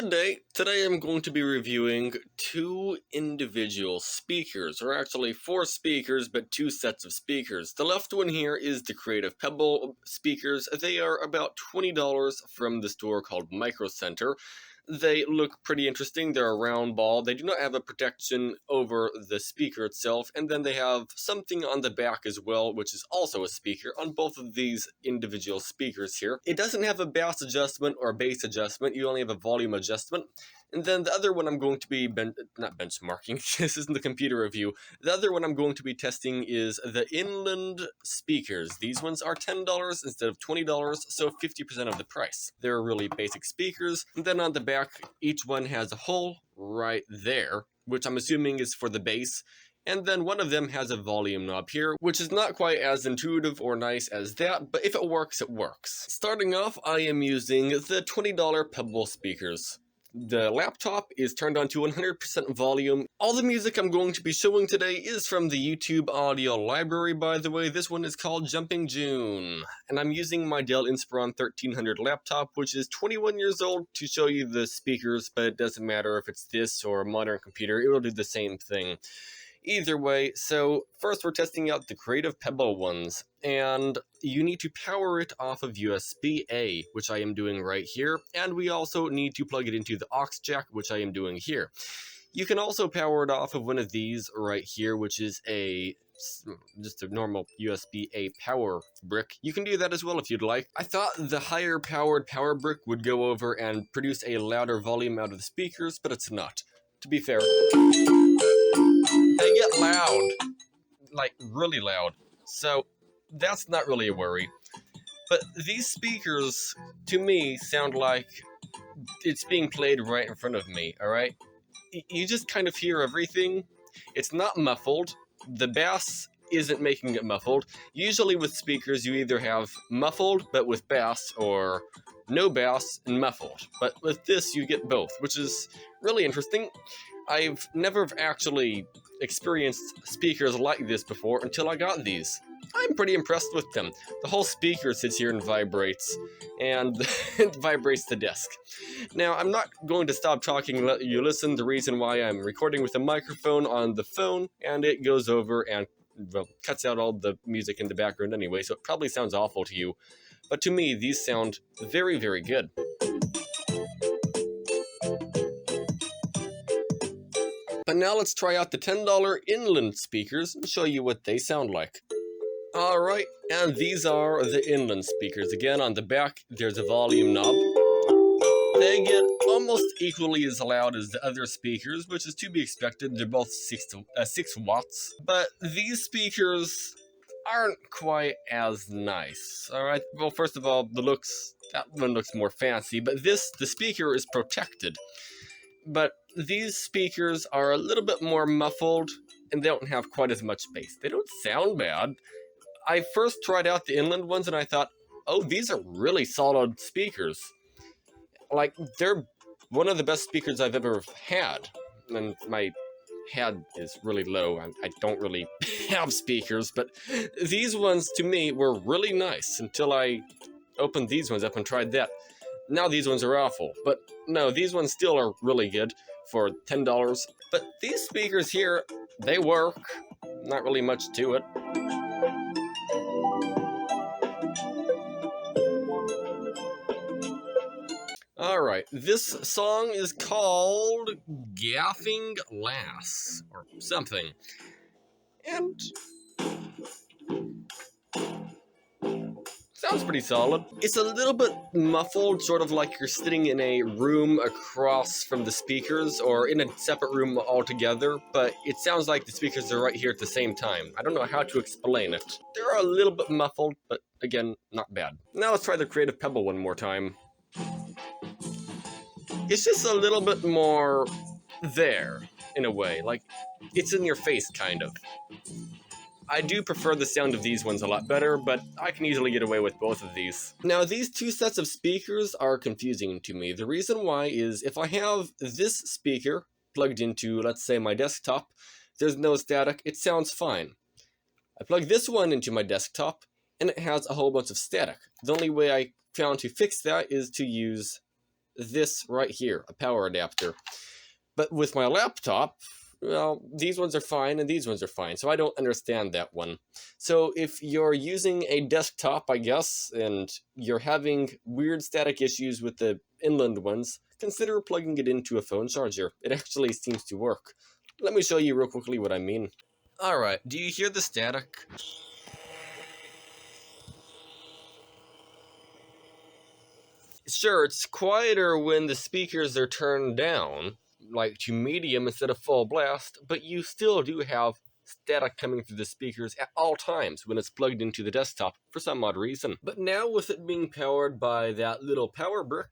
Good day. Today I'm going to be reviewing two individual speakers, or actually four speakers, but two sets of speakers. The left one here is the Creative Pebble speakers. They are about $20 from the store called Micro Center. They look pretty interesting. They're a round ball. They do not have a protection over the speaker itself, and then they have something on the back as well, which is also a speaker on both of these individual speakers here. It doesn't have a bass adjustment or bass adjustment. You only have a volume adjustment. And then the other one I'm going to be, not benchmarking, this isn't the computer review. The other one I'm going to be testing is the Inland speakers. These ones are $10 instead of $20, so 50% of the price. They're really basic speakers. And then on the back, each one has a hole right there, which I'm assuming is for the bass. And then one of them has a volume knob here, which is not quite as intuitive or nice as that, but if it works, it works. Starting off, I am using the $20 Pebble speakers. The laptop is turned on to 100% volume. All the music I'm going to be showing today is from the YouTube audio library, by the way. This one is called Jumping June. And I'm using my Dell Inspiron 1300 laptop, which is 21 years old, to show you the speakers, but it doesn't matter if it's this or a modern computer, it will do the same thing. Either way, so first we're testing out the Creative Pebble ones, and you need to power it off of USB-A, which I am doing right here, and we also need to plug it into the aux jack, which I am doing here. You can also power it off of one of these right here, which is just a normal USB-A power brick. You can do that as well if you'd like. I thought the higher powered power brick would go over and produce a louder volume out of the speakers, but it's not. To be fair, they get loud, like really loud, so that's not really a worry. But these speakers, to me, sound like it's being played right in front of me, alright? You just kind of hear everything. It's not muffled. The bass isn't making it muffled. Usually with speakers, you either have muffled, but with bass, or no bass and muffled. But with this, you get both, which is really interesting. I've never actually experienced speakers like this before until I got these. I'm pretty impressed with them. The whole speaker sits here and vibrates, and it vibrates the desk. Now, I'm not going to stop talking and let you listen. The reason why I'm recording with a microphone on the phone, and it goes over and, well, cuts out all the music in the background anyway, so it probably sounds awful to you. But to me, these sound very, very good. But now let's try out the $10 Inland speakers and show you what they sound like. Alright, and these are the Inland speakers. Again, on the back, there's a volume knob. They get almost equally as loud as the other speakers, which is to be expected. They're both 6 watts. But these speakers aren't quite as nice. Alright, well, first of all, that one looks more fancy, but the speaker is protected. But these speakers are a little bit more muffled, and they don't have quite as much bass. They don't sound bad. I first tried out the Inland ones, and I thought, oh, these are really solid speakers. Like, they're one of the best speakers I've ever had. And my head is really low. I don't really have speakers, but these ones, to me, were really nice until I opened these ones up and tried that. Now these ones are awful, but no, these ones still are really good for $10. But these speakers here, they work. Not really much to it. Alright, this song is called Gaffing Lass, or something. And sounds pretty solid. It's a little bit muffled, sort of like you're sitting in a room across from the speakers, or in a separate room altogether, but it sounds like the speakers are right here at the same time. I don't know how to explain it. They're a little bit muffled, but again, not bad. Now let's try the Creative Pebble one more time. It's just a little bit more there, in a way. Like, it's in your face, kind of. I do prefer the sound of these ones a lot better, but I can easily get away with both of these. Now, these two sets of speakers are confusing to me. The reason why is if I have this speaker plugged into, let's say, my desktop, there's no static, it sounds fine. I plug this one into my desktop, and it has a whole bunch of static. The only way I found to fix that is to use this right here, a power adapter. But with my laptop, well, these ones are fine and these ones are fine, so I don't understand that one. So if you're using a desktop, I guess, and you're having weird static issues with the Inland ones, consider plugging it into a phone charger. It actually seems to work. Let me show you real quickly what I mean. Alright, do you hear the static? Sure, it's quieter when the speakers are turned down, like to medium instead of full blast, but you still do have static coming through the speakers at all times when it's plugged into the desktop for some odd reason. But now with it being powered by that little power brick,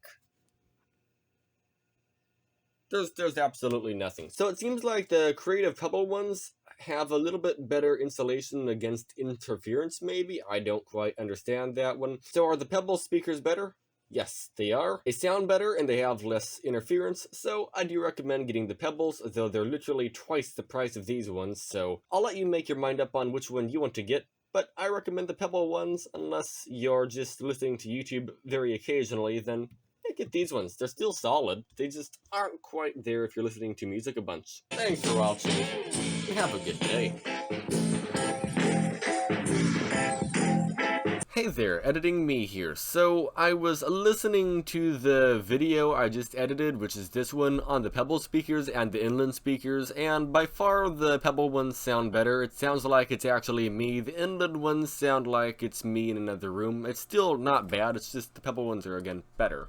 there's absolutely nothing. So it seems like the Creative Pebble ones have a little bit better insulation against interference, maybe? I don't quite understand that one. So are the Pebble speakers better? Yes, they are. They sound better and they have less interference, so I do recommend getting the Pebbles, though they're literally twice the price of these ones, so I'll let you make your mind up on which one you want to get, but I recommend the Pebble ones unless you're just listening to YouTube very occasionally, then get these ones. They're still solid. They just aren't quite there if you're listening to music a bunch. Thanks for watching. Have a good day. Hey there, editing me here. So I was listening to the video I just edited, which is this one, on the Pebble speakers and the Inland speakers, and by far the Pebble ones sound better. It sounds like it's actually me. The Inland ones sound like it's me in another room. It's still not bad, it's just the Pebble ones are, again, better.